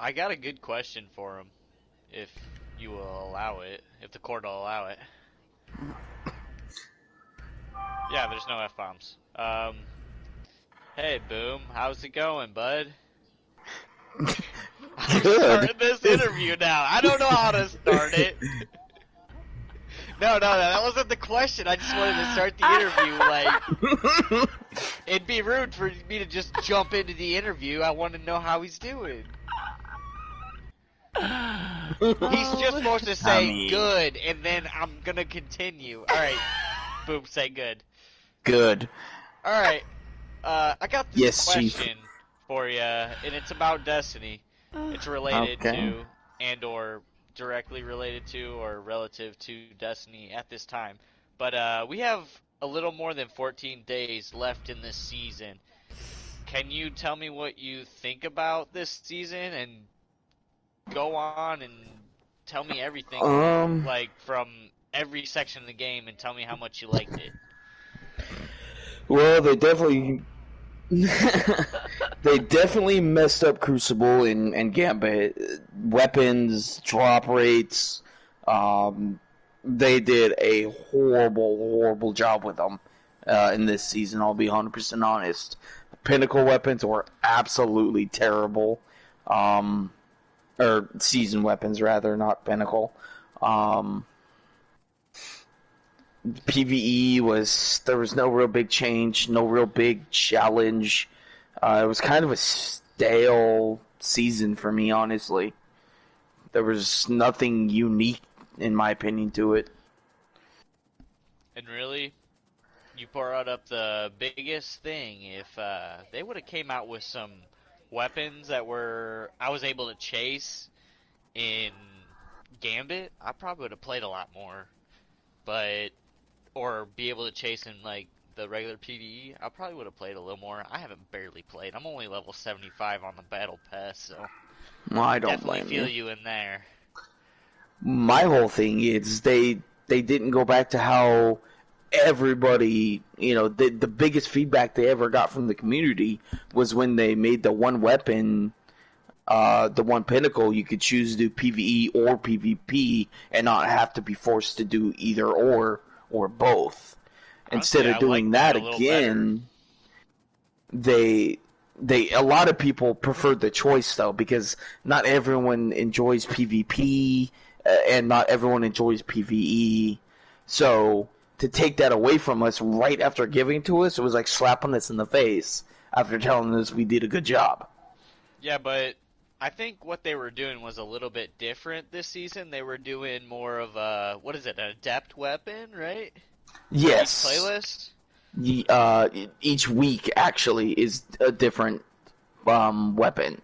I got a good question for him, if you will allow it, if the court will allow it. Yeah, there's no F-bombs. Hey, Boom, how's it going, bud? I'm Good. starting this interview now. I don't know how to start it. No, that wasn't the question. I just wanted to start the interview. Like, it'd be rude for me to just jump into the interview. I want to know how he's doing. He's just supposed to I say mean, good, and then I'm gonna continue. Alright, Boom, say good. good. Alright, I got this Yes, Chief. question for you, and it's about Destiny. It's related Okay. to, and or directly related to, or relative to Destiny at this time. But we have a little more than 14 days left in this season. Can you tell me what you think about this season, and go on and tell me everything, Um. like, from every section of the game, and tell me how much you liked it? Well, they definitely they definitely messed up Crucible and Gambit. Weapons, drop rates. Um, they did a horrible job with them in this season. I'll be 100% honest. Pinnacle weapons were absolutely terrible. Um, or season weapons rather, not Pinnacle. Um, PVE there was no real big change, no real big challenge. It was kind of a stale season for me, honestly. There was nothing unique, in my opinion, to it. And really, you brought up the biggest thing. If they would have came out with some weapons that were I was able to chase in Gambit, I probably would have played a lot more. But or be able to chase in like the regular PvE, I probably would have played a little more. I haven't barely played. I'm only level 75 on the battle pass, so Well, I don't definitely blame feel you. you in there. My whole thing is they didn't go back to how everybody, the biggest feedback they ever got from the community was when they made the one weapon, the one pinnacle, you could choose to do PvE or PvP and not have to be forced to do either or both. Instead Honestly, of I like doing that that a little better. again, they a lot of people preferred the choice though, because not everyone enjoys PvP and not everyone enjoys PvE. So to take that away from us right after giving it to us, it was like slapping us in the face after telling us we did a good job. Yeah, but I think what they were doing was a little bit different this season. They were doing more of a, what is it, an adept weapon, right? For each Yes, playlist? each week actually is a different weapon.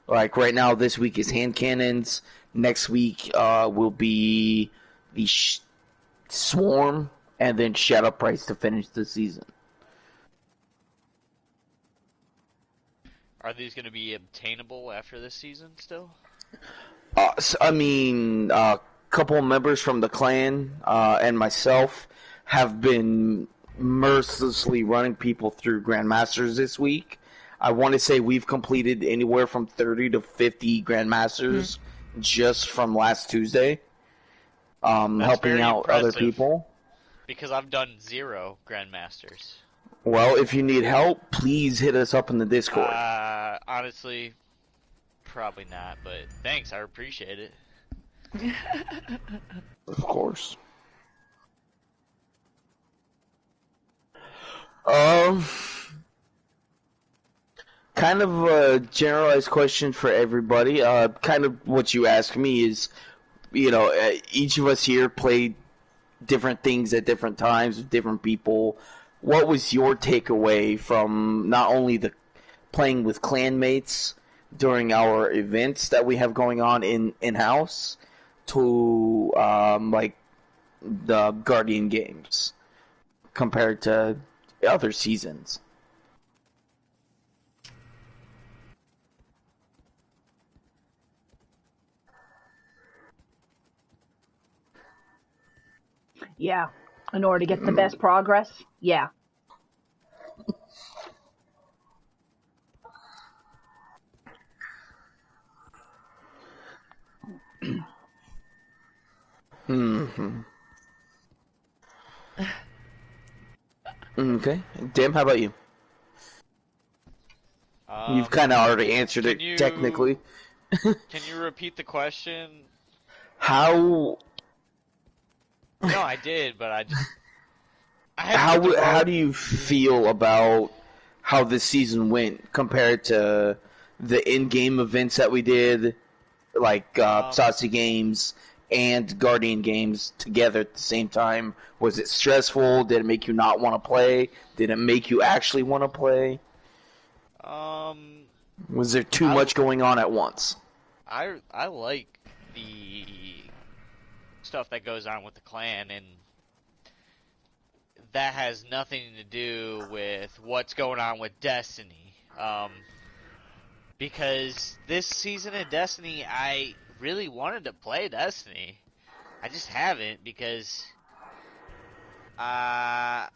Like right now, this week is hand cannons. Next week will be the swarm, and then shadow price to finish the season. Are these going to be obtainable after this season still? I mean, a couple of members from the clan and myself have been mercilessly running people through Grandmasters this week. I want to say we've completed anywhere from 30 to 50 Grandmasters just from last Tuesday, That's helping very out other impressive, people. because I've done 0 Grandmasters. Well, if you need help, please hit us up in the Discord. Honestly, probably not, but thanks, I appreciate it. Of course. Um, Kind of a generalized question for everybody. Kind of what you asked me is, each of us here played different things at different times with different people. What was your takeaway from not only the playing with clanmates during our events that we have going on in house to like the Guardian games compared to other seasons? Yeah. In order to get the best progress? Yeah. Mm-hmm. Okay. Dim, how about you? You've kind of already answered Can it, technically. you repeat the question? How No, I did, but I had to how throw. do you feel about how this season went compared to the in-game events that we did, like Saucy Games and Guardian Games together at the same time? Was it stressful? Did it make you not want to play? Did it make you actually want to play? Um, Was there too I much going on at once? I like the stuff that goes on with the clan, and that has nothing to do with what's going on with Destiny. Because this season of Destiny, I really wanted to play Destiny. I just haven't because I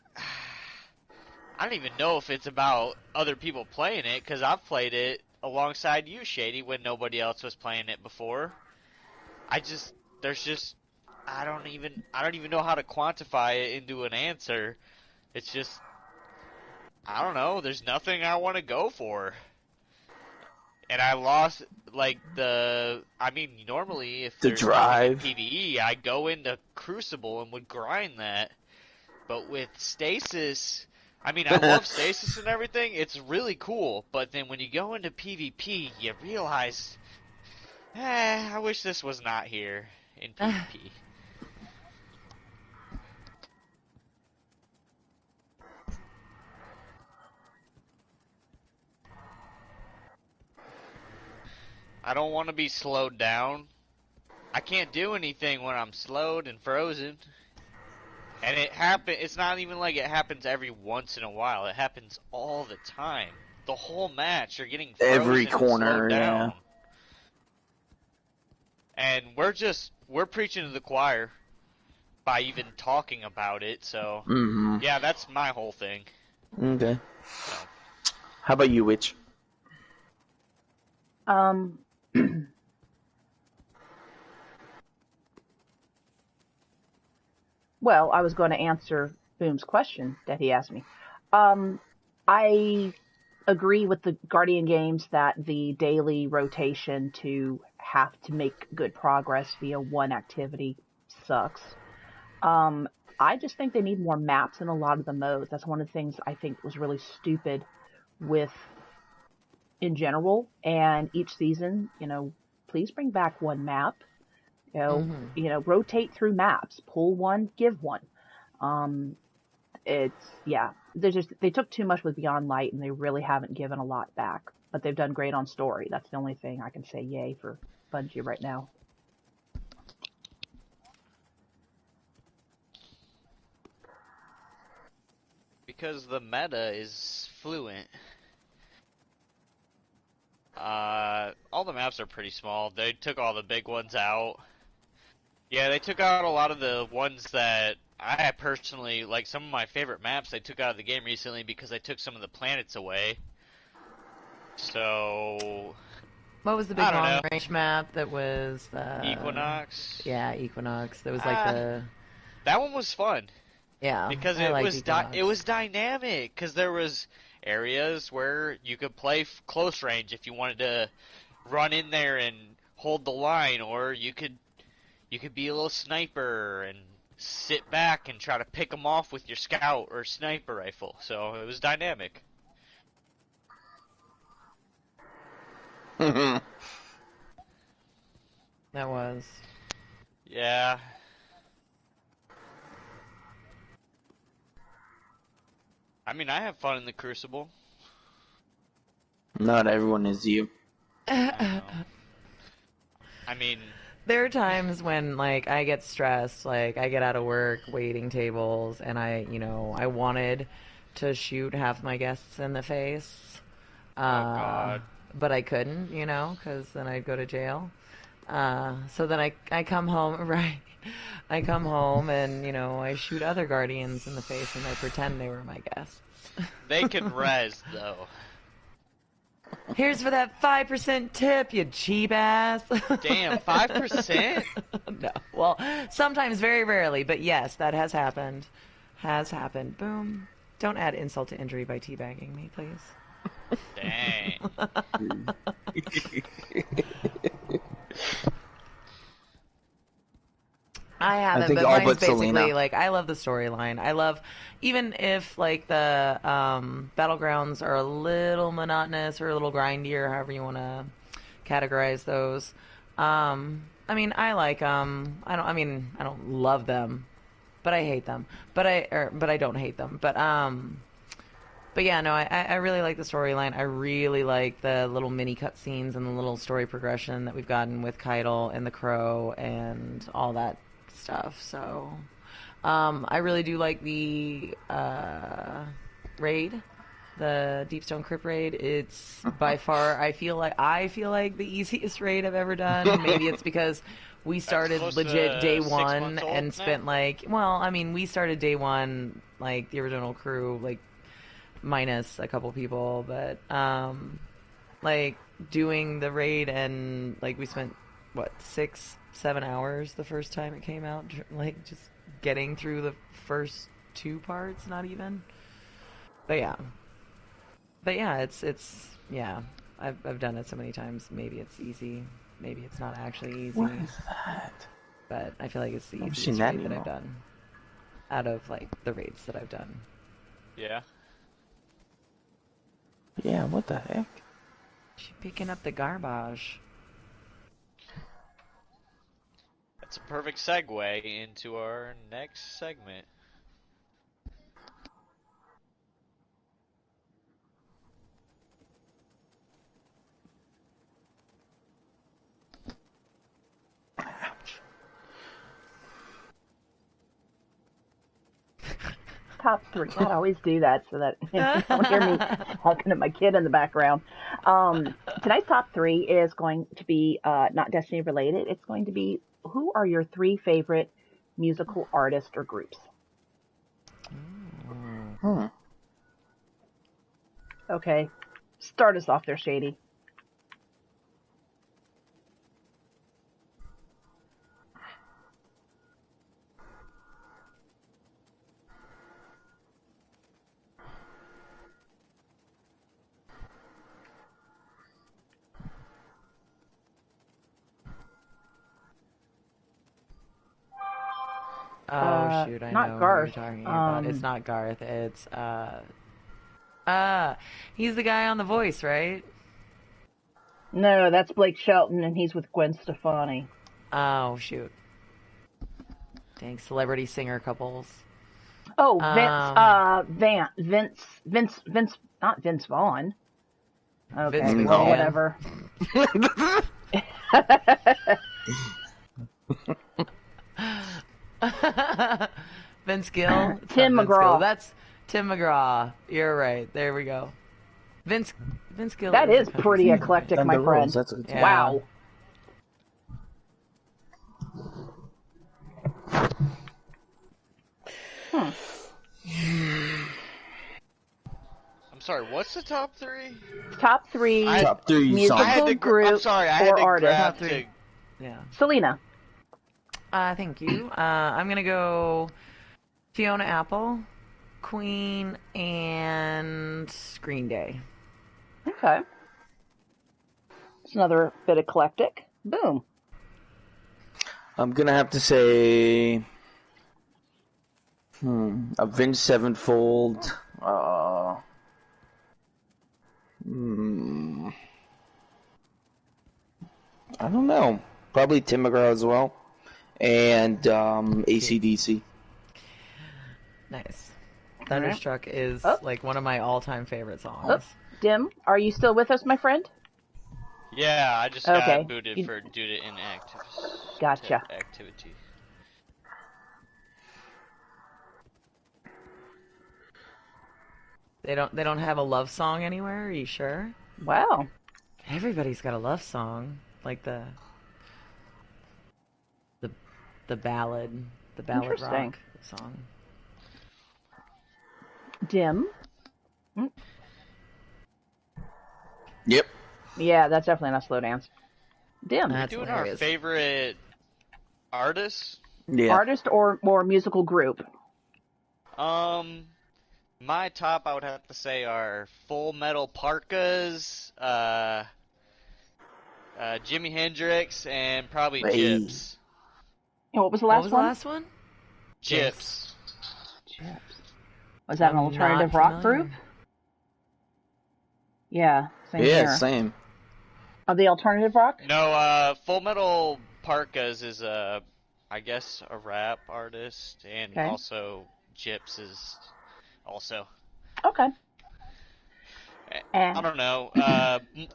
don't even know if it's about other people playing it, because I've played it alongside you, Shady, when nobody else was playing it before. There's just, I don't even know how to quantify it into an answer. It's just, I don't know, there's nothing I want to go for. And I lost, like, normally if The there's nothing in drive. PvE, I go into Crucible and would grind that. But with Stasis, I love Stasis and everything, it's really cool, but then when you go into PvP, you realize, I wish this was not here in PvP. I don't want to be slowed down. I can't do anything when I'm slowed and frozen. And it's not even like it happens every once in a while. It happens all the time. The whole match, you're getting frozen Every and slowed corner, down. yeah. And we're preaching to the choir by even talking about it, so yeah, that's my whole thing. Okay. So. How about you, Witch? Well, I was going to answer Boom's question that he asked me. I agree with the Guardian games that the daily rotation to have to make good progress via one activity sucks. I just think they need more maps in a lot of the modes. That's one of the things I think was really stupid with in general. And each season, please bring back one map. Rotate through maps. Pull one, give one. They took too much with Beyond Light, and they really haven't given a lot back. But they've done great on story. That's the only thing I can say yay for Bungie right now. Because the meta is fluent. All the maps are pretty small. They took all the big ones out. Yeah, they took out a lot of the ones that I personally, like some of my favorite maps they took out of the game recently because they took some of the planets away. So... What was the big long range map that was... Equinox? Yeah, Equinox. That was like the... That one was fun. Yeah, because it was dynamic. Because there was areas where you could play close range if you wanted to run in there and hold the line, or you could be a little sniper and sit back and try to pick them off with your scout or sniper rifle. So it was dynamic. That was. Yeah. I have fun in the Crucible. Not everyone is you. There are times when, like, I get stressed, like, I get out of work, waiting tables, and I wanted to shoot half my guests in the face. Oh, God. But I couldn't, because then I'd go to jail. So then I come home, right? I come home and, I shoot other Guardians in the face and I pretend they were my guests. They can res, though. Here's for that 5% tip, you cheap ass. Damn, 5%? No. Well, sometimes, very rarely, but yes, that has happened. Has happened. Boom. Don't add insult to injury by teabagging me, please. Dang. I haven't, think but all mine's but basically Selena. like I love the storyline. I love even if like the battlegrounds are a little monotonous or a little grindier, however you want to categorize those. I mean, I like them. I don't love them, but I hate them. But I don't hate them. But yeah, no, I really like the storyline. I really like the little mini cutscenes and the little story progression that we've gotten with Keitel and the Crow and all that stuff. So, I really do like the raid, the Deepstone Crypt raid. It's by far, I feel like the easiest raid I've ever done. Maybe it's because we started legit day 6 one months old and now? spent we started day one, like the original crew, like minus a couple people, but like doing the raid and like we spent what 6-7 hours the first time it came out, like just getting through the first 2 parts, not even. But yeah, it's yeah. I've done it so many times. Maybe it's easy. Maybe it's not actually easy. What is that? But I feel like it's the Never easiest seen that raid that I've anymore. done out of like the raids that I've done. Yeah. Yeah, what the heck? She picking up the garbage. That's a perfect segue into our next segment. Top 3. God, I always do that so that you don't hear me talking to my kid in the background. Tonight's top 3 is going to be not Destiny related. It's going to be, who are your 3 favorite musical artists or groups? Hmm. Okay, start us off there, Shady. Oh shoot, I Not know who you're Garth. talking about. It's not Garth, it's he's the guy on The Voice, right? No, that's Blake Shelton, and he's with Gwen Stefani. Oh shoot. Dang, celebrity singer couples. Oh, Vince, not Vince Vaughn. Okay, Vince well, McMahon. whatever. Vince Gill? It's Tim not Vince McGraw. Gill. That's Tim McGraw. You're right. There we go. Vince Gill. That is a country pretty singer, eclectic, right? my Thunder friend. Rolls, that's a good Yeah. Wow. I'm sorry, what's the top 3? Top 3 Top 3 musical songs. group I'm sorry, I had or to artist. grab Top 3. to... Yeah. Selena. Thank you. I'm gonna go Fiona Apple, Queen, and Green Day. Okay. It's another bit eclectic. Boom. I'm gonna have to say, Avenged Sevenfold. I don't know. Probably Tim McGraw as well, and AC/DC. Nice. Thunderstruck is like one of my all-time favorite songs. Oh, Dim, are you still with us, my friend? Yeah, I just Okay. got booted for due to inactive Gotcha. activity. They don't have a love song anywhere. Are you sure? Wow. Everybody's got a love song, like the ballad Interesting. rock song. Dim. Yep. Yeah, that's definitely not slow dance. Dim. We That's doing our hilarious. favorite artists? Yeah. Artist or musical group? Um, my top I would have to say are Full Metal Parkas, Jimi Hendrix, and probably Hey. Gyps. And what was the What last was the one? last one? Gyps. Gyps. Chips. Was that an I'm not alternative rock group? familiar. Yeah, same Yeah, here. same. Are they alternative rock? No, Full Metal Parkas is I guess a rap artist, and Okay. also Gyps is also. Okay. I And don't know.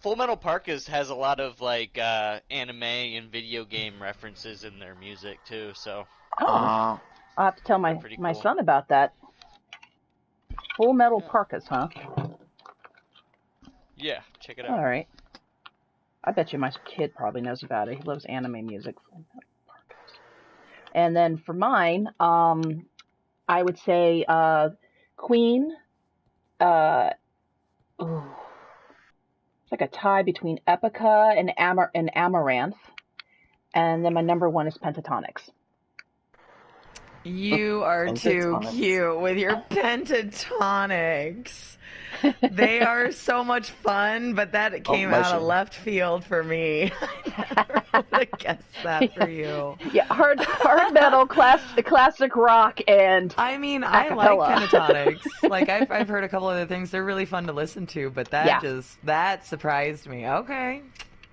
Full Metal Parkas has a lot of like anime and video game references in their music too, so oh, Uh, I'll have to tell they're my pretty my cool. son about that. Full Metal Yeah, Parkas, huh? yeah, check it All out. right. I bet you my kid probably knows about it. He loves anime music. Full Metal Parkas. And then for mine, I would say Queen. Uh, ooh, it's like a tie between Epica and Amaranth. And then my number one is Pentatonics. You are too pentatonics. cute with your pentatonics. They are so much fun, but that Oh, came my out of shame. left field for me. I never would have guessed that for you. Yeah, hard metal, classic rock, and I mean, I like acapella. pentatonics. Like I've heard a couple other things. They're really fun to listen to, but Yeah. that surprised me. Okay.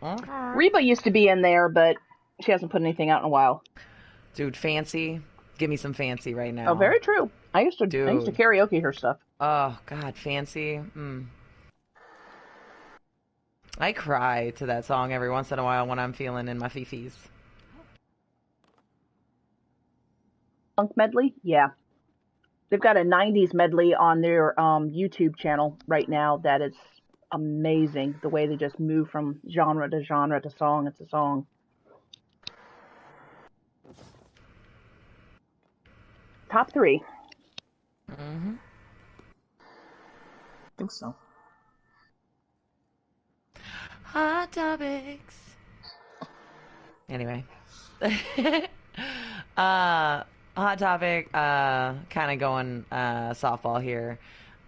Okay. Reba used to be in there, but she hasn't put anything out in a while. Dude, Fancy. Give me some Fancy right Oh, now. very true. I used to Dude. karaoke her stuff. Oh, God, Fancy. I cry to that song every once in a while when I'm feeling in my fifis. Funk medley, yeah. They've got a '90s medley on their YouTube channel right now that is amazing. The way they just move from genre to genre to song to song. Top three. Mm-hmm. I think so. Hot topics. Anyway. Hot topic, kind of going softball here.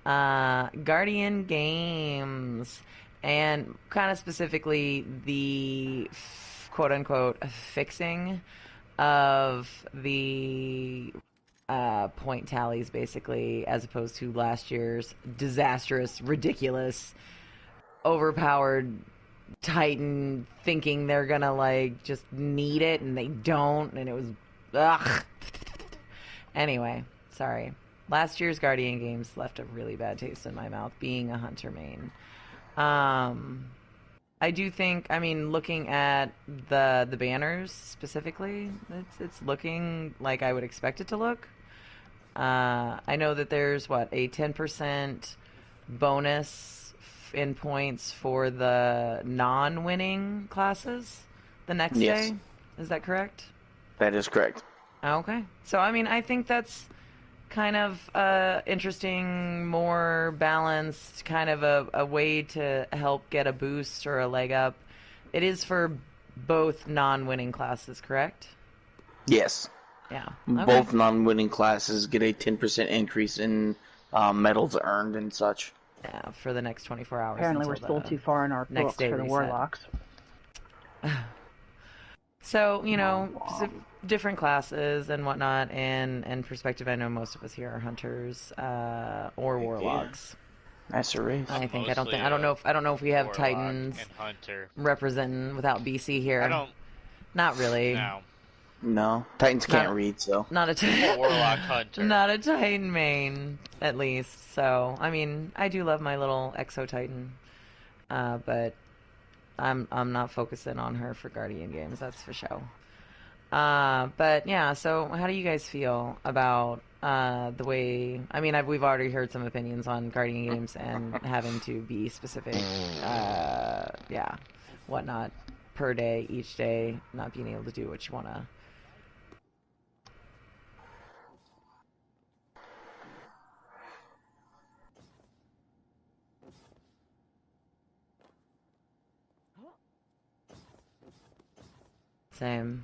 Guardian Games, and kind of specifically the quote unquote fixing of the point tallies, basically, as opposed to last year's disastrous, ridiculous, overpowered Titan thinking they're gonna like just need it and they don't, and it was ugh. Anyway, sorry. Last year's Guardian Games left a really bad taste in my mouth, being a Hunter main. I do think, I mean, looking at the banners specifically, it's looking like I would expect it to look. I know that there's what, a 10% bonus in points for the non-winning classes the next Yes. day. Is that correct? That is correct. Okay. So, I mean, I think that's kind of interesting, more balanced, kind of a way to help get a boost or a leg up. It is for both non-winning classes, correct? Yes. Yeah. Okay. Both non-winning classes get a 10% increase in medals earned and such. Yeah, for the next 24 hours. Apparently, we're until still too far in our next books day for the reset. warlocks. So, you know, different classes and whatnot, and perspective. I know most of us here are hunters or warlocks. Nice race. I think I Mostly, don't know if we have Warlock Titans and Hunter. representing without BC here. I don't. Not really. No. No, Titans Not- can't read, so. Not a I'm a Warlock Hunter. Not a Titan main, at least. So, I mean, I do love my little Exo Titan, but I'm not focusing on her for Guardian Games. That's for sure. But yeah. So, how do you guys feel about the way? I mean, we've already heard some opinions on Guardian Games and having to be specific. Yeah, whatnot per day, each day, not being able to do what you want to. Same.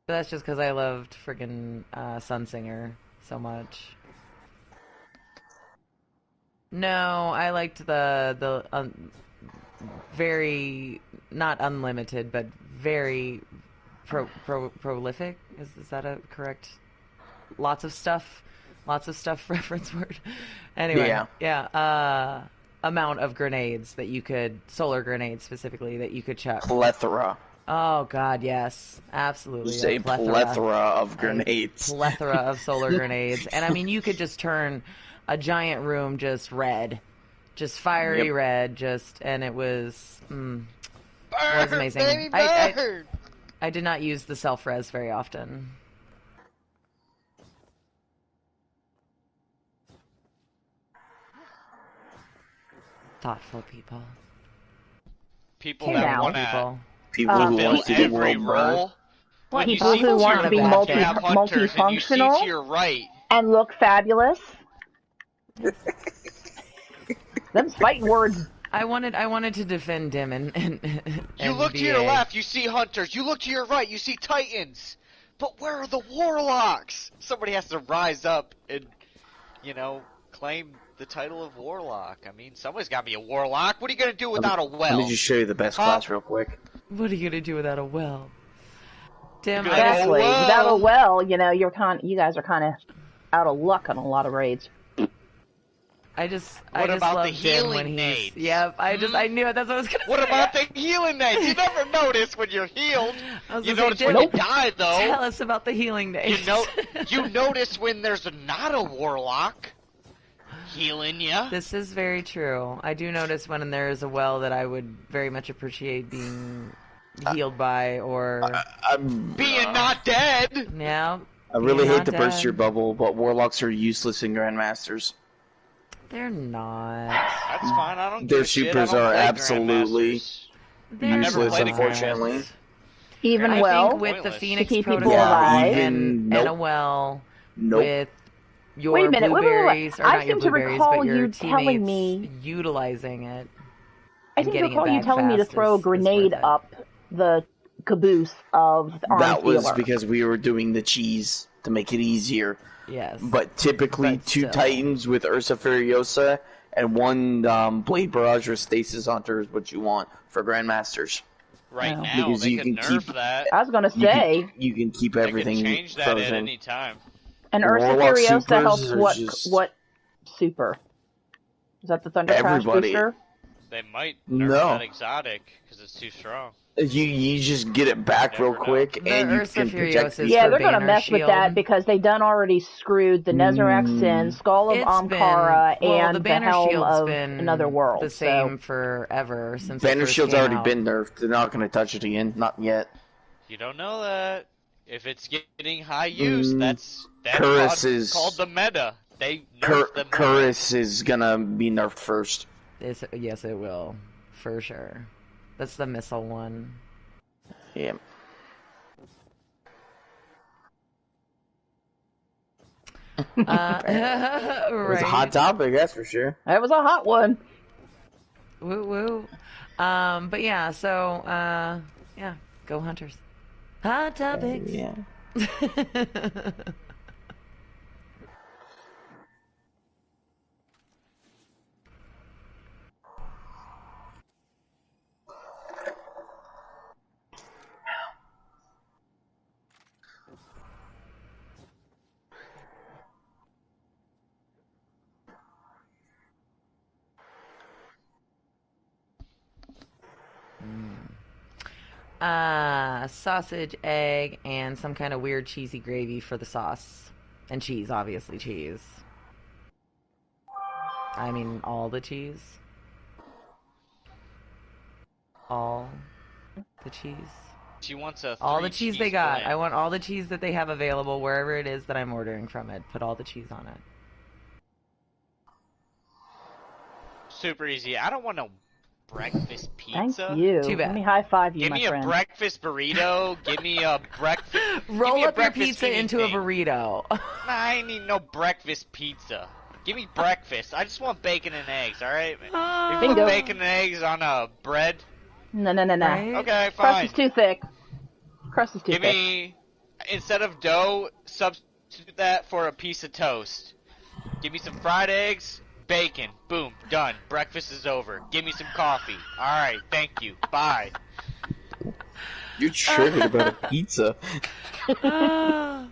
But that's just because I loved friggin' Sunsinger so much. No, I liked the very, not unlimited, but very prolific. Is that a correct? Lots of stuff reference word. Anyway, yeah. Amount of grenades that you could, solar grenades specifically, that you could chuck. Plethora. Oh God, yes, absolutely. Just a plethora of grenades. A plethora of solar grenades, and I mean, you could just turn a giant room just red, just fiery red, and it was was amazing. Baby bird! I did not use the self-res very often. Thoughtful people. People that want to people who want to do every role. People who want to be multifunctional and you see to your right and look fabulous. Them's fighting words. I wanted to defend him and you look to your left, you see hunters. You look to your right, you see titans. But where are the warlocks? Somebody has to rise up and, claim the title of warlock. I mean, somebody's got to be a warlock. What are you going to do without a well? Let me just show you the best class real quick. What are you going to do without a well? Damn, exactly. Without a well, you guys are kind of out of luck on a lot of raids. I just about loved the healing when nades? Yeah, I knew it. That's what I was gonna say. What about the healing nades? You never notice when you're healed. You notice when you die, though. Tell us about the healing nades. You notice when there's not a warlock healing you. This is very true. I do notice when there is a well that I would very much appreciate being healed by, or being not dead. Yeah. I really hate to burst your bubble, but warlocks are useless in grandmasters. They're not. That's fine. I don't. Their supers are absolutely useless, played unfortunately. Even I think with the Phoenix protocol and a well with your blueberries, or I not your seem to blueberries, recall but your you telling me utilizing it. I seem to recall you telling me to throw a grenade up the caboose of the arms That was because we were doing the cheese to make it easier. Yes. But typically, two Titans with Ursa Furiosa and one Blade Barrage or Stasis Hunter is what you want for Grandmasters. Right now, because they you can can nerf that. I was going to say... You can keep everything they can change that frozen. at any time. And Ursa Furiosa helps what super? Is that the Thunder Crash booster? They might nerf that exotic, because it's too strong. You just get it back real quick, and you can protect. Yeah, they're going to mess with that because they done already screwed the Nezarec Sin, Skull of Ankara, and the Helm of Another World. The same forever since Banner Shield's already been nerfed. They're not going to touch it again, not yet. You don't know that. If it's getting high use, that's called the meta. They nerf the meta. Curus is gonna be nerfed first. Yes, it will, for sure. That's the missile one. Yeah. Right. It was a hot topic, that's for sure. It was a hot one. Woo woo. But yeah, so yeah, go Hunters. Hot topics. Yeah. Sausage, egg, and some kind of weird cheesy gravy for the sauce. And cheese, obviously cheese. I mean, all the cheese. All the cheese. She wants a all the cheese they got. blend. I want all the cheese that they have available wherever it is that I'm ordering from it. Put all the cheese on it. Super easy. I don't want no breakfast pizza. Thank you. Too bad. Let me high five you, Give my me friend. a breakfast burrito. Give me a breakfast. Roll up your pizza into a burrito. Nah, I ain't need no breakfast pizza. Give me breakfast. I just want bacon and eggs, alright? If you put Bingo. bacon and eggs on a bread, No, no, no, no. right? Okay, Crust is fine. too thick. Crust is too Give thick. me, instead of dough, substitute that for a piece of toast. Give me some fried eggs, bacon. Boom, done. Breakfast is over. Give me some coffee. Alright, thank you. Bye. You're tripping about a pizza. I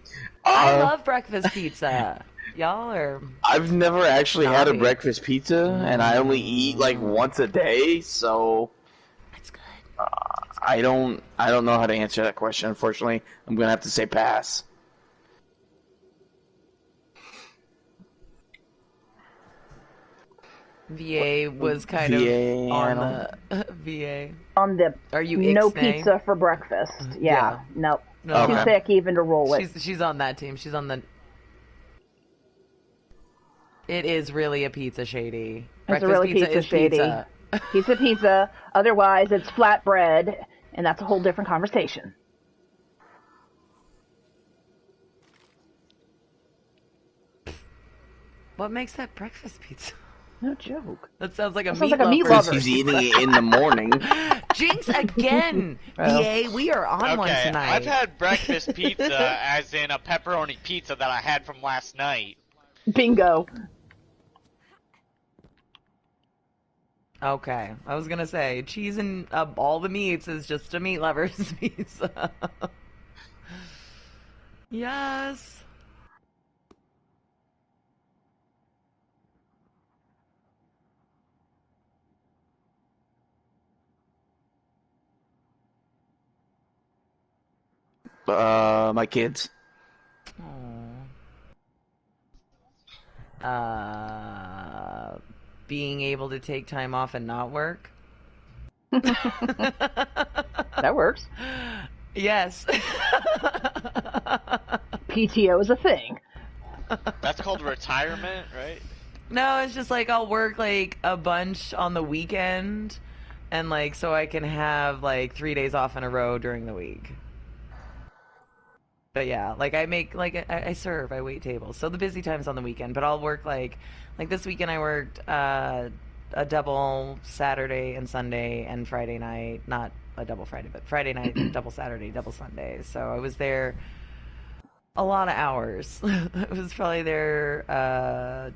Uh, love breakfast pizza. Y'all are I've never actually had a snobby. breakfast pizza, and I only eat like once a day, so It's good. I don't know how to answer that question. Unfortunately, I'm gonna have to say pass. VA was kind of VA, I on don't. the VA. On the Are you no ixnay? pizza for breakfast. Yeah, nope. No, Too Okay. thick even to roll it. she's on that team. She's on the. It is really a pizza, Shady. It's a Breakfast really pizza pizza is shady. pizza. Pizza. Otherwise, it's flatbread, and that's a whole different conversation. What makes that breakfast pizza? No joke. That sounds like a That sounds meat like a meat Because lover. he's eating it in the morning. Jinx again. Well. VA, we are on one Okay, tonight. I've had breakfast pizza, as in a pepperoni pizza that I had from last night. Bingo. Okay, I was gonna say cheese and all the meats is just a meat lover's pizza. Yes. My kids. Aw. Being able to take time off and not work. That works. Yes. PTO is a thing. That's called retirement, right? No, it's just like I'll work like a bunch on the weekend and like so I can have like 3 days off in a row during the week. But yeah, like I make like I serve, I wait tables. So the busy time's on the weekend, but I'll work like this weekend I worked a double Saturday and Sunday and Friday night, not a double Friday, but Friday night, double Saturday, double Sunday. So I was there a lot of hours. I was probably there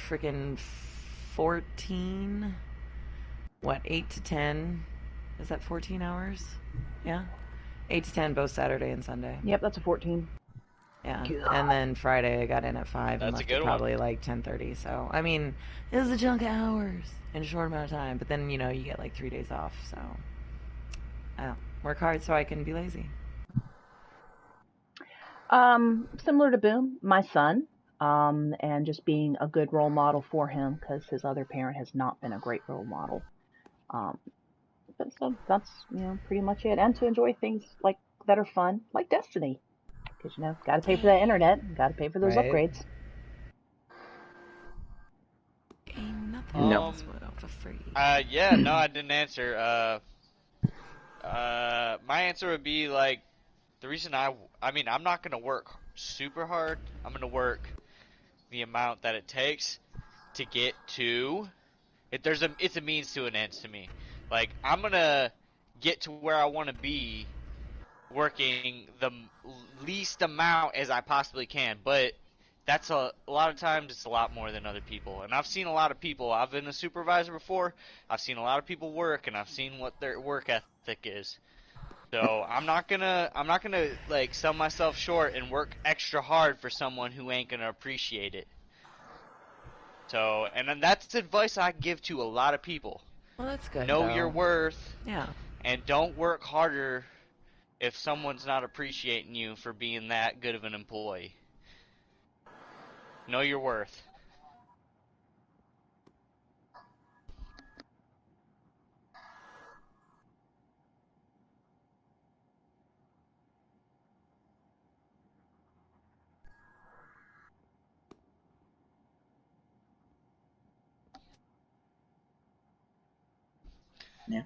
freaking 14, what, 8 to 10? Is that 14 hours? Yeah. 8 to 10 both Saturday and Sunday. Yep, that's a 14. Yeah. God. And then Friday I got in at 5 and That's a left good at one. probably like 10:30. So, I mean, it was a chunk of hours in a short amount of time, but then, you get like 3 days off. So, work hard so I can be lazy. Similar to Boom, my son, and just being a good role model for him because his other parent has not been a great role model. Um, but so that's pretty much it, and to enjoy things like that are fun, like Destiny, because got to pay for that internet, got to pay for those Right. upgrades. Ain't nothing No. else for free. Yeah, no, I didn't answer. My answer would be like, the reason I mean, I'm not gonna work super hard. I'm gonna work the amount that it takes to get to. It's a means to an end to me. Like, I'm gonna get to where I want to be, working the least amount as I possibly can. But that's a lot of times it's a lot more than other people. And I've seen a lot of people. I've been a supervisor before. I've seen a lot of people work, and I've seen what their work ethic is. So I'm not gonna like sell myself short and work extra hard for someone who ain't gonna appreciate it. So, and then that's advice I give to a lot of people. Well, that's good Know your though. worth Yeah. and don't work harder if someone's not appreciating you for being that good of an employee. Know your worth. Yeah.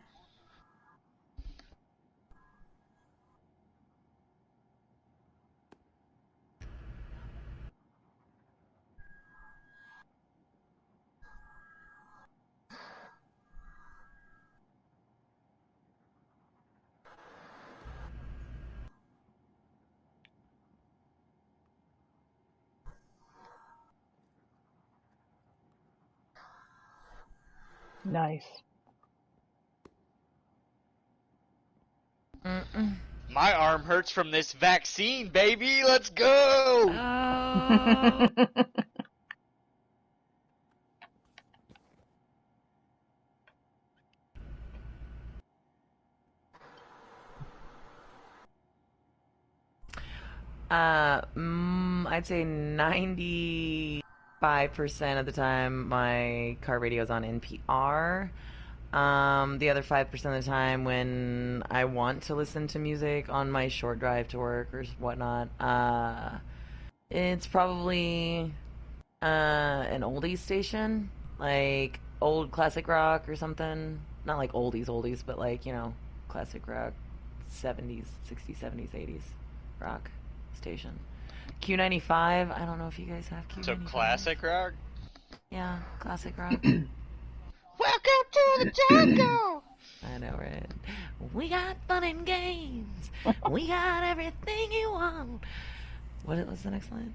Nice. Mm-mm. My arm hurts from this vaccine, baby. Let's go. Oh. I'd say 95% of the time my car radio is on NPR. The other 5% of the time when I want to listen to music on my short drive to work or whatnot, it's probably an oldies station, like old classic rock or something. Not like oldies, but like, classic rock, 70s, 60s, 70s, 80s rock station. Q95, I don't know if you guys have So Q95. classic rock. Yeah, classic rock. Welcome to the jungle. I know, right? We got fun and games. We got everything you want. What was the next line?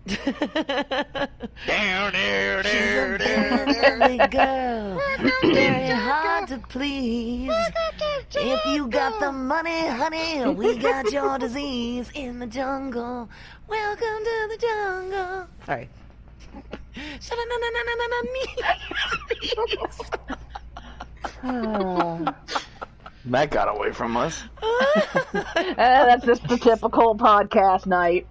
Down there, She's there, a there, very lovely there. girl, very hard to please. If you got the money, honey, we got your disease in the jungle. Welcome to the jungle. Sorry. That got away from us. That's just the typical podcast night.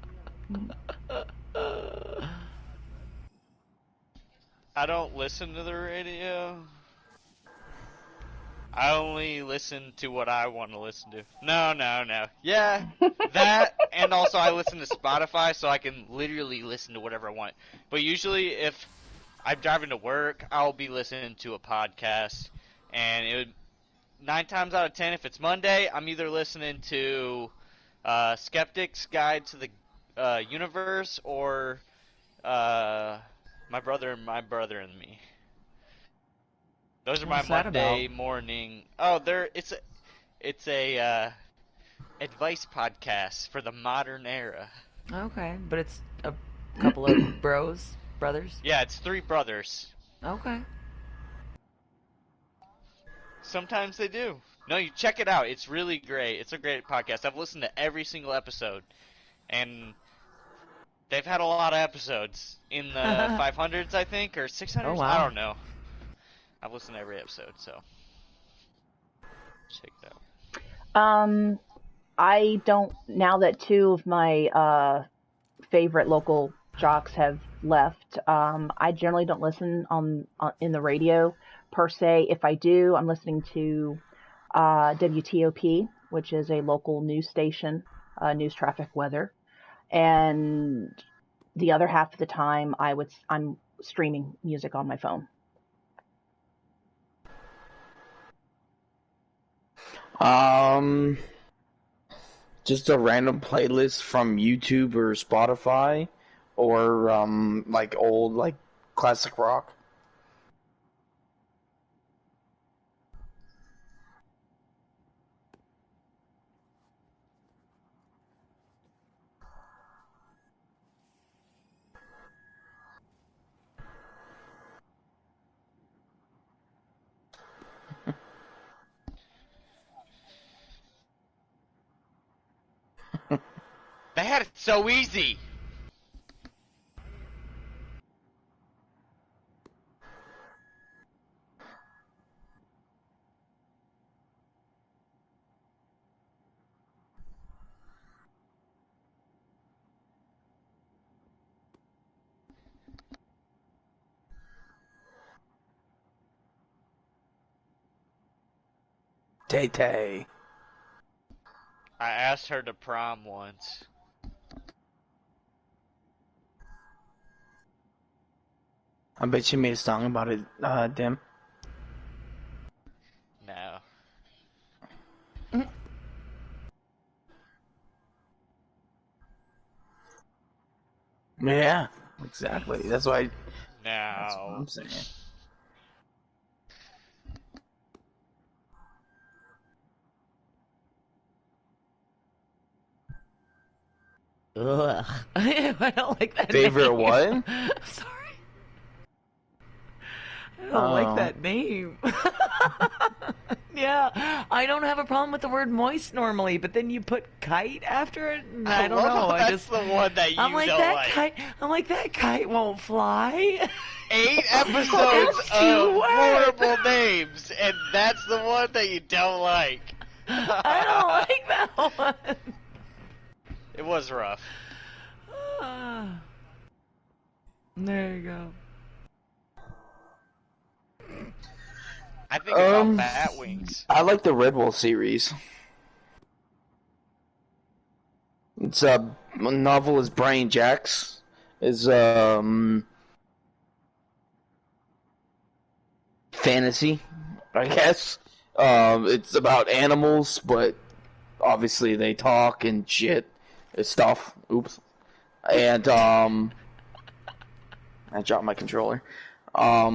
I don't listen to the radio. I only listen to what I want to listen to. No. Yeah, that, and also I listen to Spotify so I can literally listen to whatever I want. But usually if I'm driving to work, I'll be listening to a podcast, and it would 9 times out of 10, if it's Monday, I'm either listening to Skeptic's Guide to the Universe or My Brother and Me. Those are my What's that Monday about? morning. Oh, it's a advice podcast for the modern era. Okay, but it's a couple of brothers. Yeah, it's 3 brothers. Okay. Sometimes they do. No, you check it out. It's really great. It's a great podcast. I've listened to every single episode, and they've had a lot of episodes in the 500s, I think, or 600s. Oh, I wow. don't know. I've listened to every episode, so check it out. I don't, now that 2 of my favorite local jocks have left, I generally don't listen on in the radio per se. If I do, I'm listening to WTOP, which is a local news station, news, traffic, weather, and the other half of the time I'm streaming music on my phone. Just a random playlist from YouTube or Spotify, or like old like classic rock. They had it so easy. Tay Tay. I asked her to prom once. I bet she made a song about it, Dim. No. Yeah, exactly. That's what No. I'm saying. Ugh. I don't like that Favorite name. what? I'm sorry. I don't like that name. Yeah, I don't have a problem with the word moist normally, but then you put kite after it, and I I don't love know. how I that's just, the one that you I'm like don't that like. kite. I'm like that kite won't fly. 8 episodes It's of too wet. horrible names, and that's the one that you don't like. I don't like that one. It was rough. There you go. I think about bat wings. I like the Redwall series. It's a novel is Brian Jacks. Is fantasy, I guess. It's about animals, but obviously they talk and shit and stuff. Oops. And I dropped my controller. I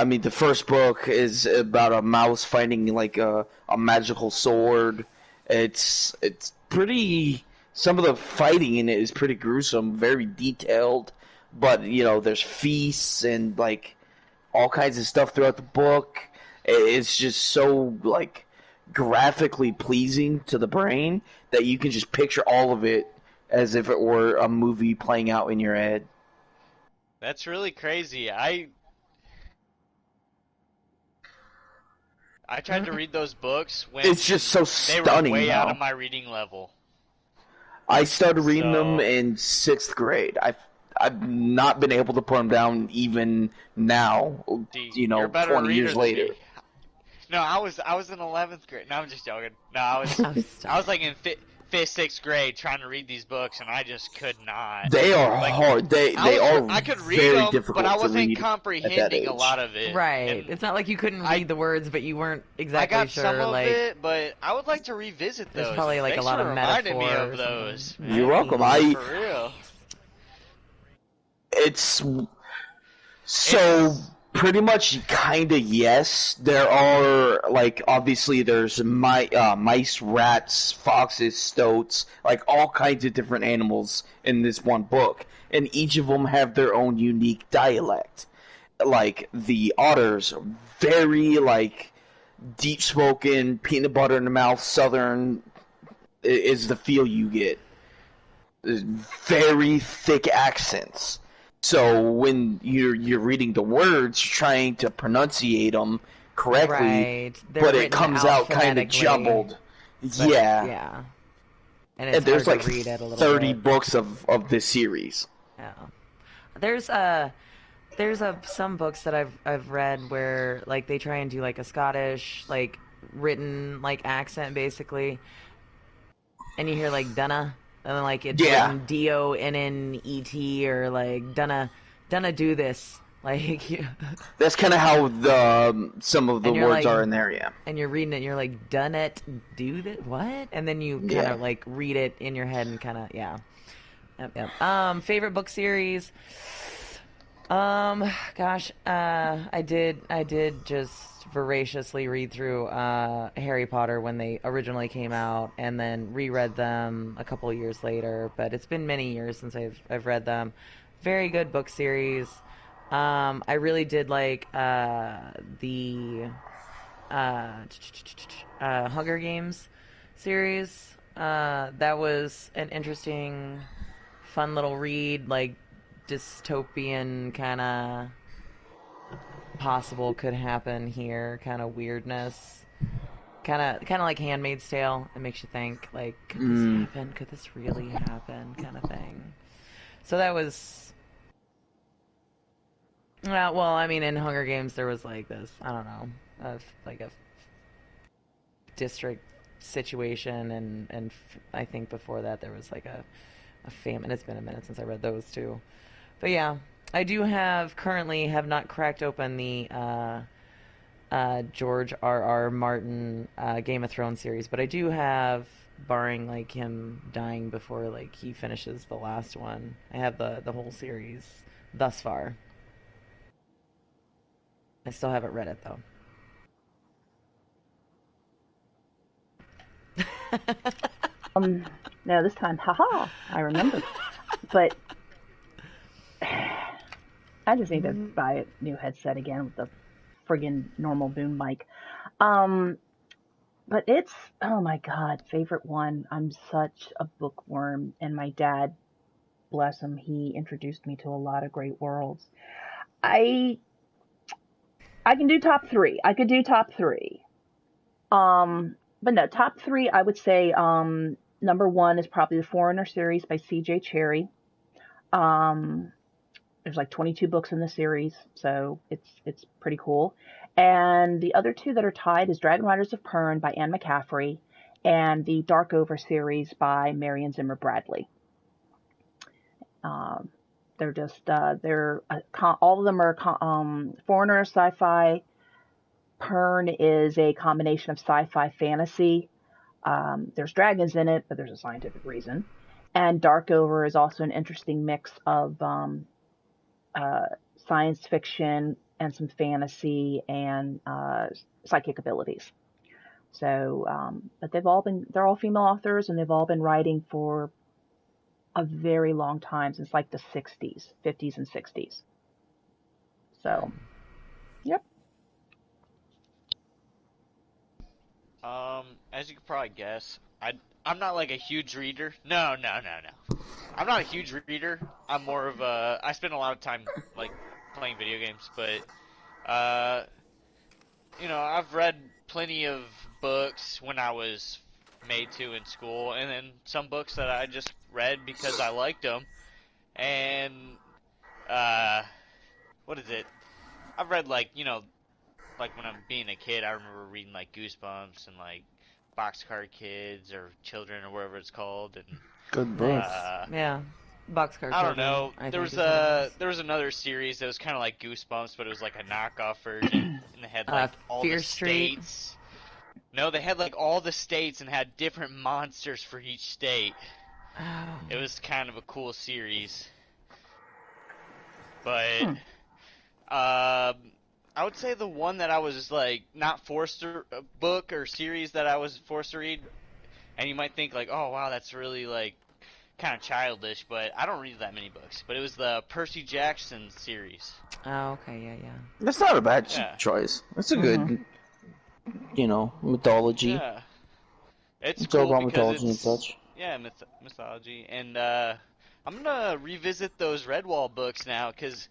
mean, the first book is about a mouse finding like a magical sword. It's pretty. Some of the fighting in it is pretty gruesome, very detailed. But you know, there's feasts and like all kinds of stuff throughout the book. It's just so like graphically pleasing to the brain that you can just picture all of it as if it were a movie playing out in your head. That's really crazy. I tried to read those books when It's just so they were stunning, way out though. of my reading level. I started reading them So- in 6th grade. I've not been able to put them down even now. See, You know, you're a better 20 reader years than later. me. No, I was in 11th grade. No, I'm just joking. No, I was like in 5th, 6th grade trying to read these books, and I just could not. They are Like, hard. They are I could read very them, difficult but I to wasn't read at that comprehending a age. lot of it. Right. And It's not like you couldn't I- read the words, but you weren't I exactly got sure. some of like, it, but I would like to revisit those. There's probably like Thanks a lot for of reminding me metaphor of or those. something. Man. You're welcome. For real. It's so pretty much kind of yes. There are like obviously there's mice, rats, foxes, stoats, like all kinds of different animals in this one book, and each of them have their own unique dialect. Like the otters, very like deep spoken, peanut butter in the mouth, southern is the feel you get. Very thick accents. So when you're reading the words, trying to pronunciate them correctly, Right. They're but it written comes out out kind of phonetically, jumbled. but Yeah. Yeah. And it's And there's hard like to read it a little 30 bit. books of this series. Yeah. There's some books that I've read where like they try and do like a Scottish like written like accent basically, and you hear like Dunna, and then like it's Yeah. written Donnet or like Dunna do this like That's kind of how some of the And you're words like- are in there, yeah. and you're reading it and you're like Dunnet do this what, and then you kind Yeah. of like read it in your head and kind of yeah. Yep. Favorite book series. Gosh, I did just voraciously read through Harry Potter when they originally came out, and then reread them a couple of years later. But it's been many years since I've read them. Very good book series. I really did like the Hunger Games series. That was an interesting, fun little read, like dystopian kind of possible could happen here kind of weirdness, kind of like Handmaid's Tale. It makes you think like, could this happen, could this really happen, kind of thing. So that was well, I mean, in Hunger Games there was like this, I don't know, like a district situation, and I think before that there was like a famine. It's been a minute since I read those too. But yeah, I do currently have not cracked open the George R.R. Martin Game of Thrones series, but I do have, barring like him dying before like he finishes the last one, I have the whole series thus far. I still haven't read it though. No, this time, haha, I remember. But I just need to buy a new headset again with the friggin' normal boom mic. Um, but it's, oh my God, favorite one. I'm such a bookworm, and my dad, bless him, he introduced me to a lot of great worlds. I I can do top three. I could do top three. But no, top three. I would say number one is probably the Foreigner series by C.J. Cherryh. Um, there's like 22 books in the series, so it's pretty cool. And the other two that are tied is Dragon Riders of Pern by Anne McCaffrey and the Darkover series by Marion Zimmer Bradley. Um, they're just all of them are Foreigner sci-fi. Pern is a combination of sci-fi fantasy. There's dragons in it, but there's a scientific reason. And Darkover is also an interesting mix of uh, science fiction and some fantasy and psychic abilities. So, but they're all female authors, and they've all been writing for a very long time, since like the 60s, 50s and 60s. So, yep. As you could probably guess, I'm not like a huge reader. No, no, no, no. I'm not a huge reader. I'm more of a. I spend a lot of time like playing video games, but uh, I've read plenty of books when I was made to in school, and then some books that I just read because I liked them. And uh, what is it? I've read like when I'm being a kid, I remember reading like Goosebumps and like Boxcar Kids or Children or whatever it's called, and Good book. Nice. Yeah. Boxcar I don't Children, know. I There think was is what it is. there was another series that was kind of like Goosebumps, but it was like a knockoff version, and they had like all the Fear Street. states. No, they had like all the states and had different monsters for each state. Oh. It was kind of a cool series, but Hmm. I would say the one that I was like not forced to book or series that I was forced to read, and you might think like, oh wow, that's really like kind of childish, but I don't read that many books. But it was the Percy Jackson series. Oh, okay, yeah, yeah. That's not a bad Yeah, choice. That's a Mm-hmm. good, mythology. yeah. It's It's all cool about because mythology and it's such. yeah mythology, and I'm gonna revisit those Redwall books now because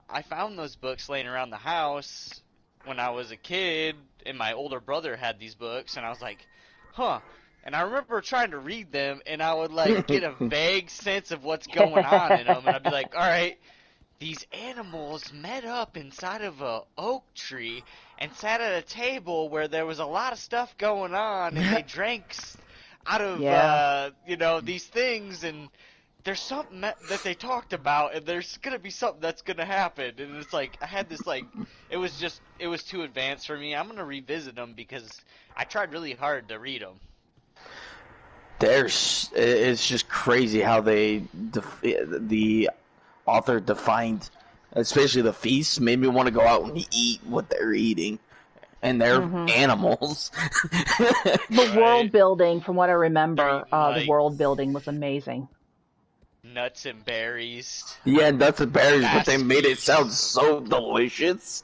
I found those books laying around the house when I was a kid, and my older brother had these books, and I was like, huh. And I remember trying to read them, and I would like get a vague sense of what's going on in them, and I'd be like, all right, these animals met up inside of a oak tree and sat at a table where there was a lot of stuff going on, and they drank out of Yeah. these things, and there's something that they talked about, and there's gonna be something that's gonna happen, and it's like I had this like it was too advanced for me. I'm gonna revisit them because I tried really hard to read them. It's just crazy how the author defined, especially the feasts, made me want to go out and eat what they're eating. And they're Mm-hmm. animals. The world Right? building, from what I They're remember, eating the like world building was amazing. nuts and berries, Yeah, nuts and berries, but they fast made it sound feasts. so delicious.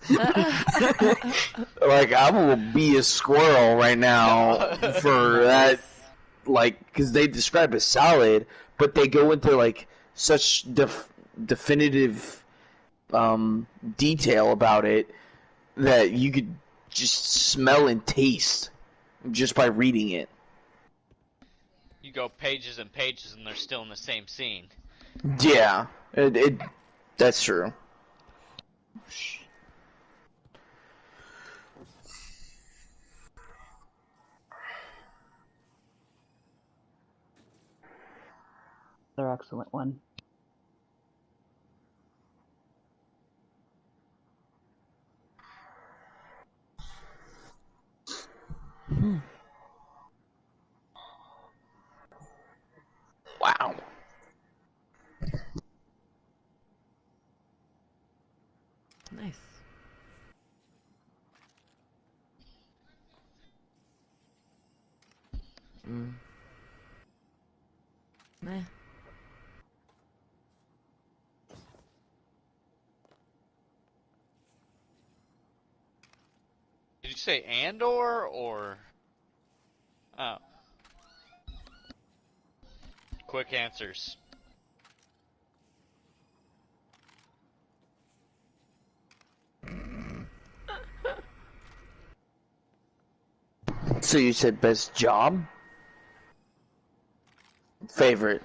Like, I will be a squirrel right now for that, Nice. like, because they describe a salad, but they go into, like, such definitive detail about it that you could just smell and taste just by reading it. You go pages and pages, and they're still in the same scene. Yeah, that's true. They're excellent one. Wow. Nice. Mm. Meh. you say or? Oh, quick answers. So you said best job? Favorite?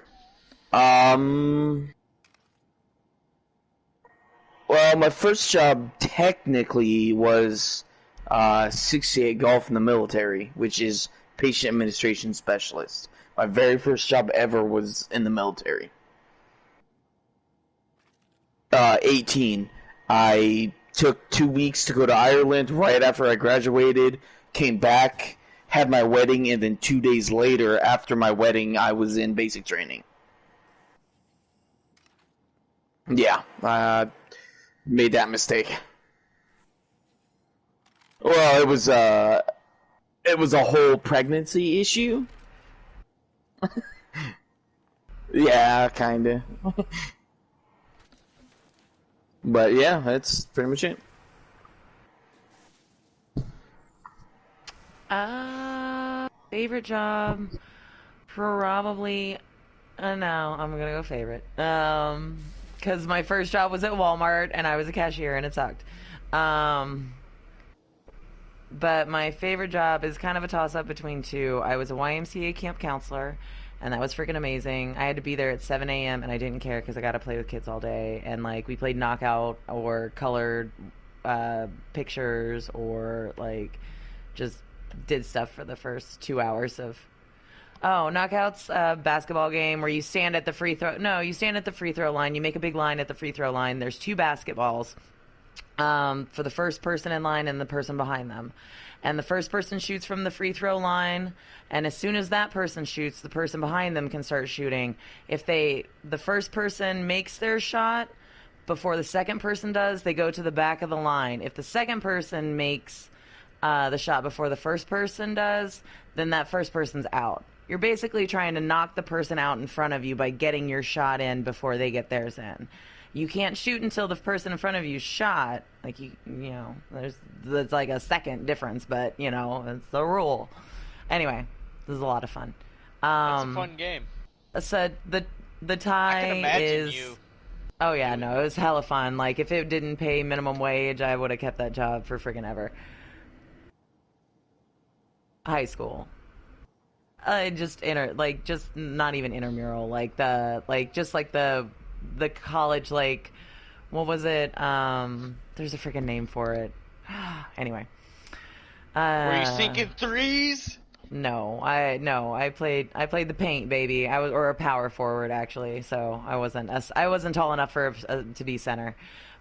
Um, well, my first job technically was 68 Golf in the military, which is patient administration specialist. My very first job ever was in the military. 18. I took 2 weeks to go to Ireland right after I graduated, came back, had my wedding, and then 2 days later, after my wedding, I was in basic training. Yeah, made that mistake. Well, it was a whole pregnancy issue. Yeah, kinda. But yeah, that's pretty much it. Favorite job? Probably. No, I'm gonna go favorite. Because my first job was at Walmart and I was a cashier and it sucked. Um, but my favorite job is kind of a toss up between two. I was a YMCA camp counselor, and that was freaking amazing. I had to be there at 7 a.m. and I didn't care because I got to play with kids all day. And like we played knockout or colored pictures or like just did stuff for the first 2 hours of. Oh, knockouts, basketball game where you stand at the free throw. No, you stand at the free throw line. You make a big line at the free throw line. There's two basketballs for the first person in line and the person behind them. And the first person shoots from the free throw line, and as soon as that person shoots, the person behind them can start shooting. If the first person makes their shot before the second person does, they go to the back of the line. If the second person makes the shot before the first person does, then that first person's out. You're basically trying to knock the person out in front of you by getting your shot in before they get theirs in. You can't shoot until the person in front of you shot. Like you know, there's like a second difference, but you know, it's the rule. Anyway, this is a lot of fun. It's a fun game. So the I tie can imagine is. you. Oh yeah, no, it was hella fun. Like if it didn't pay minimum wage, I would have kept that job for friggin' ever. High school. Just not even intramural, just like the college, like, what was it? There's a freaking name for it. Anyway. Were you sinking threes? No, I played the paint, baby. Or a power forward actually, so I wasn't tall enough to be center,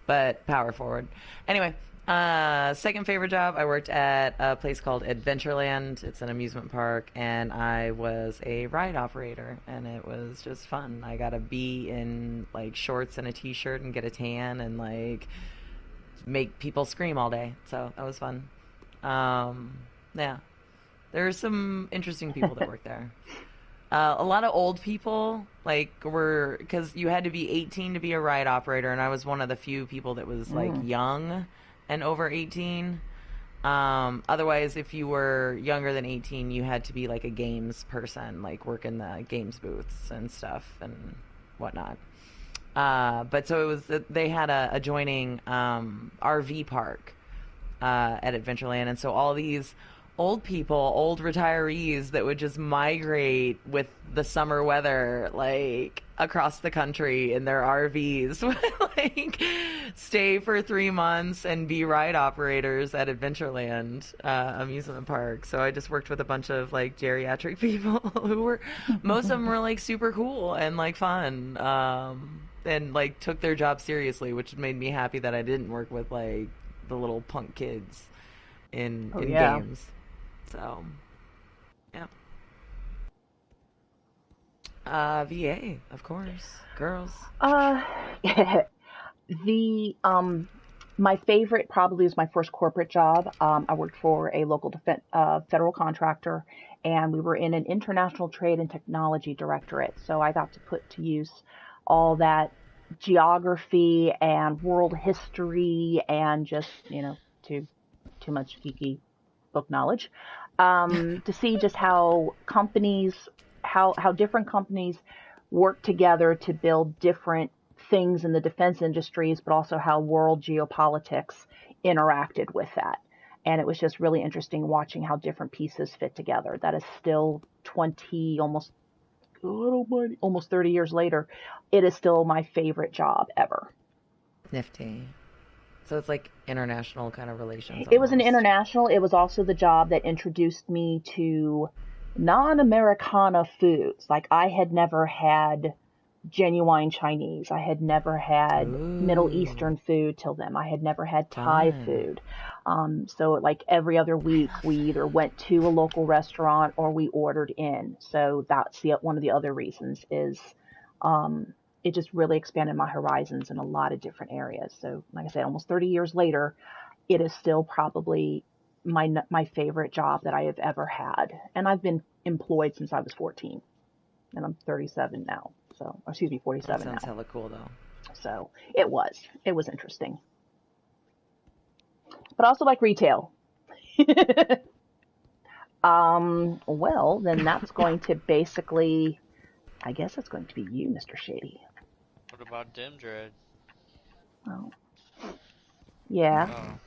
but power forward. Anyway. Second favorite job, I worked at a place called Adventureland. It's an amusement park, and I was a ride operator, and it was just fun. I got to be in like shorts and a t-shirt and get a tan and like make people scream all day. So that was fun. Yeah, there were some interesting people that worked there. A lot of old people, because you had to be 18 to be a ride operator, and I was one of the few people that was like young and over 18. Otherwise, if you were younger than 18, you had to be like a games person, like work in the games booths and stuff and whatnot. But so they had a adjoining RV park at Adventureland, and so all these old retirees that would just migrate with the summer weather, like across the country in their RVs, would like stay for 3 months and be ride operators at Adventureland amusement park. So I just worked with a bunch of like geriatric people who were, most of them were like super cool and like fun, and like took their job seriously, which made me happy that I didn't work with like the little punk kids in games. So, yeah. VA, of course. Girls. The my favorite probably is my first corporate job. I worked for a local federal contractor, and we were in an international trade and technology directorate. So I got to put to use all that geography and world history and just too much geeky book knowledge, to see just how how different companies work together to build different things in the defense industries, but also how world geopolitics interacted with that. And it was just really interesting watching how different pieces fit together. That is still 20, almost 30 years later, it is still my favorite job ever. Nifty. So it's like international kind of relations It was an almost. international. It was also the job that introduced me to non-Americana foods. Like I had never had genuine Chinese. I had never had Middle Ooh, Eastern food till then. I had never had Thai fun. food. So like every other week, we either went to a local restaurant or we ordered in. So that's one of the other reasons is it just really expanded my horizons in a lot of different areas. So like I said, almost 30 years later, it is still probably my favorite job that I have ever had. And I've been employed since I was 14, and I'm 37 now. So, excuse me, That 47 sounds now. hella cool though. So it was interesting, but I also like retail. Well, then that's going to basically, I guess it's going to be you, Mr. Shady. What about Dim Dread? Oh, yeah, Oh.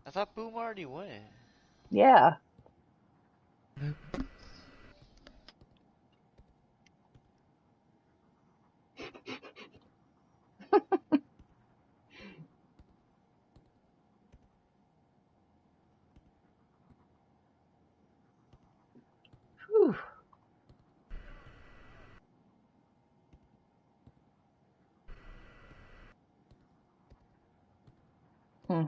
I thought Boom already went. yeah. Whew. Hmm.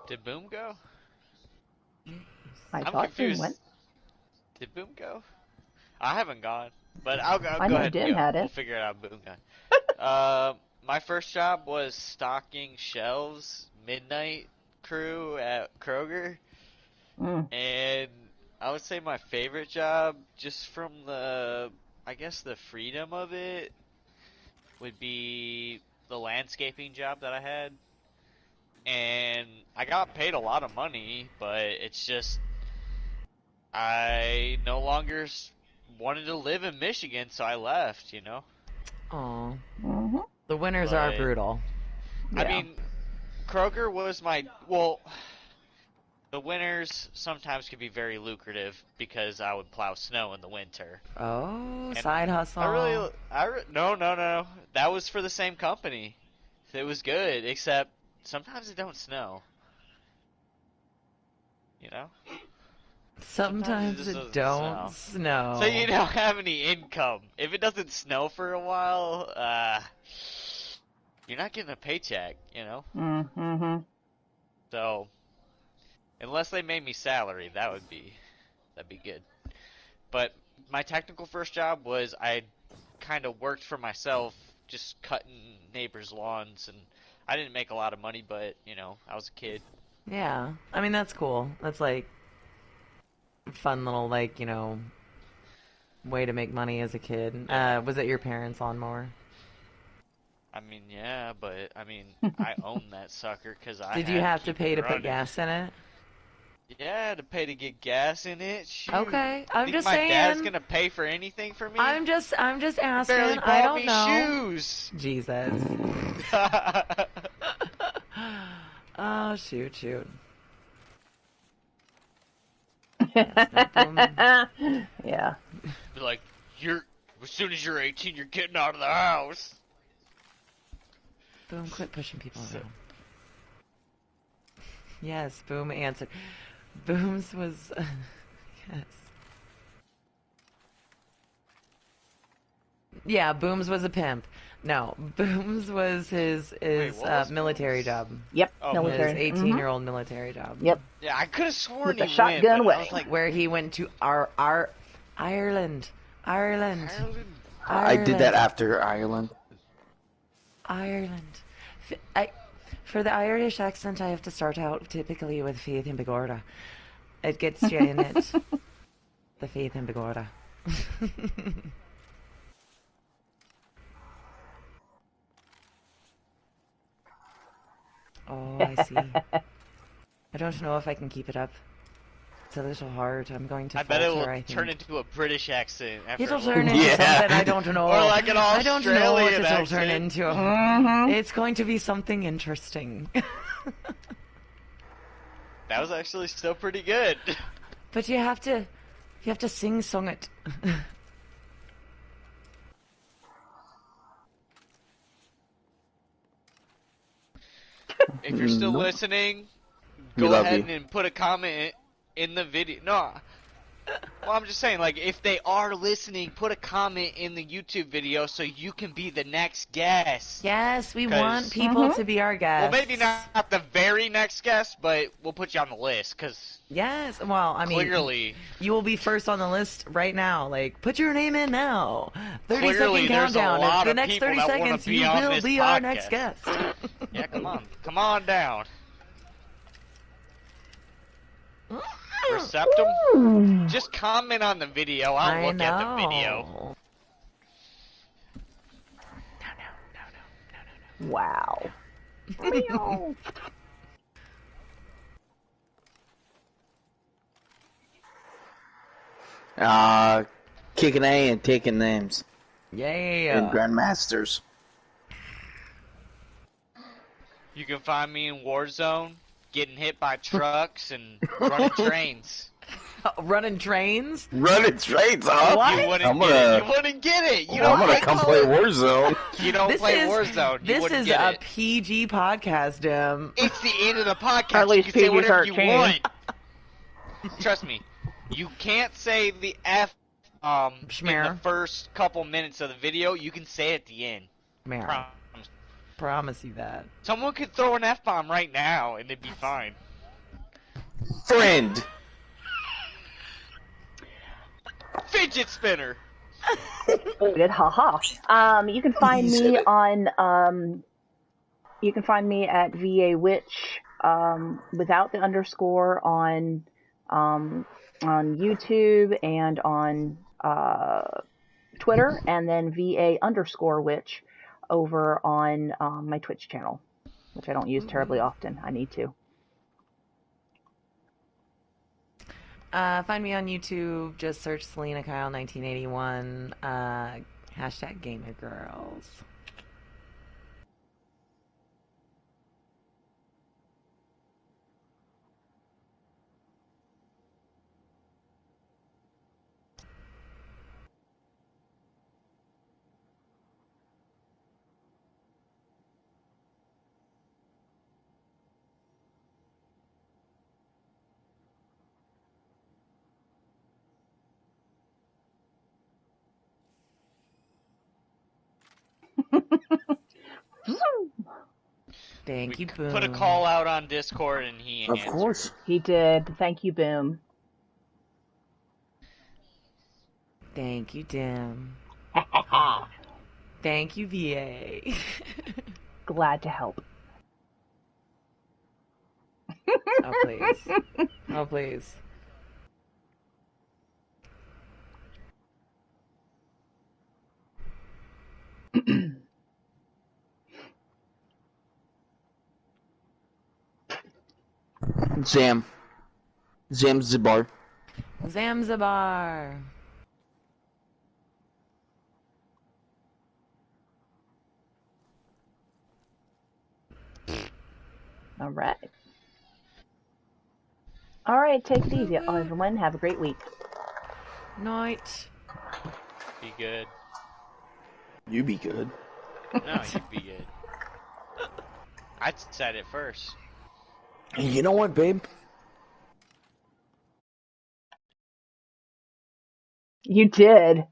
Did Boom go? I I'm thought Boom went. confused. Did Boom go? I haven't gone, but I'll I go know ahead and Dim go. had We'll it. figure it out. Boom gun. My first job was stocking shelves, midnight crew at Kroger, Mm. and I would say my favorite job, just from I guess the freedom of it, would be the landscaping job that I had. And I got paid a lot of money, but it's just I no longer wanted to live in Michigan, so I left, you know? Aw. Hmm. The winters are But brutal. I Yeah. mean, Kroger was well, the winters sometimes could be very lucrative because I would plow snow in the winter. Oh, And side hustle. no, no, no. That was for the same company. It was good, except sometimes it don't snow, you know? Sometimes it Sometimes just it doesn't don't snow. So you snow. don't have any income. If it doesn't snow for a while, you're not getting a paycheck, you know? Mm-hmm. So, unless they made me salary, that'd be good. But my technical first job was I kind of worked for myself, just cutting neighbors' lawns, and I didn't make a lot of money, but you know, I was a kid. Yeah. I mean, that's cool. That's like fun little, like, way to make money as a kid. Yeah. Was it your parents' lawnmower? I mean, yeah, but I mean, I own that sucker because I Did you had to have to keep it pay to put running. gas in it? Yeah, to pay to get gas in it. Shoot, Okay, I'm think just my dad's saying. gonna pay for anything for me? I'm just He barely asking. I bought don't me know. shoes. Jesus. Oh, shoot, shoot. Yes, no boom. Yeah. Be like, you're as soon as you're 18, you're getting out of the house. Boom, quit pushing people So, around. Yes, Boom answered. Boom's was. Yes. Yeah, Booms was a pimp. No, Booms was his wait, what was military Booms? job. Yep. Oh, His Military. military. Mm-hmm. 18-year-old military job. Yep. Yeah, I could have sworn With the he went, shotgun but I wedding. was like, Where he went to our Ireland, Ireland, Ireland. I did that Ireland, after Ireland. Ireland. For the Irish accent, I have to start out typically with Faith and Begorda. It gets you in it. The faith in Backwater. Oh, I see. I don't know if I can keep it up. It's a little hard. I'm going to I bet it will falter, I think. turn into a British accent. After It'll a little turn while. into Yeah. something I don't know. Or like an I don't know what Australian it'll turn accent. into. It's going to be something interesting. That was actually still pretty good. But you have to sing-song it. If you're still Nope. listening, We go love ahead you. and put a comment in the video. No, well, I'm just saying, like, if they are listening, put a comment in the YouTube video so you can be the next guest. Yes, we 'Cause- want people to be our Well, guests. maybe not the very next guest, but we'll put you on the list, because Yes, well, I mean, clearly, you will be first on the list right now. Like, put your name in now. 30-second Clearly there's a countdown. lot In the of next people 30 that wanna seconds, be you on will this be our next podcast. guest. yeah, come on down. Receptum? Just comment on the video. I'll look at the video. Wow. Kicking A and taking names. Yeah. And Grandmasters. You can find me in Warzone, getting hit by trucks and running trains. Running trains? Running trains, huh? What? You wouldn't I'm get gonna- it. You wouldn't get it. You I'm don't gonna come play Warzone. You don't This play is- Warzone. You This wouldn't is get a it. PG podcast, Dim. It's the end of the podcast. At You least can say whatever PG-13. you want. Trust me. You can't say the F in Schmear. the first couple minutes of the video. You can say it at the end. Man, Promise. promise you that. Someone could throw an F-bomb right now and it'd be fine. Friend. Fidget spinner. Good, haha. You can find You said me it. on you can find me at VA Witch without the underscore on YouTube and on Twitter, and then VA underscore Witch over on my Twitch channel, which I don't use terribly often. I need to. Find me on YouTube. Just search Selena Kyle 1981. Hashtag Gamer Girls. Thank you, Boom. Put a call out on Discord and he Of answered. course. He did. Thank you, Boom. Thank you, Dim. Thank you, VA. Glad to help. Oh, please. Oh, please. Zam. Zamzibar. Zamzibar. All right. All right, take it easy, everyone. Have a great week. Night. Be good. You be good. No, you'd be good. I said it first. And you know what, babe? You did.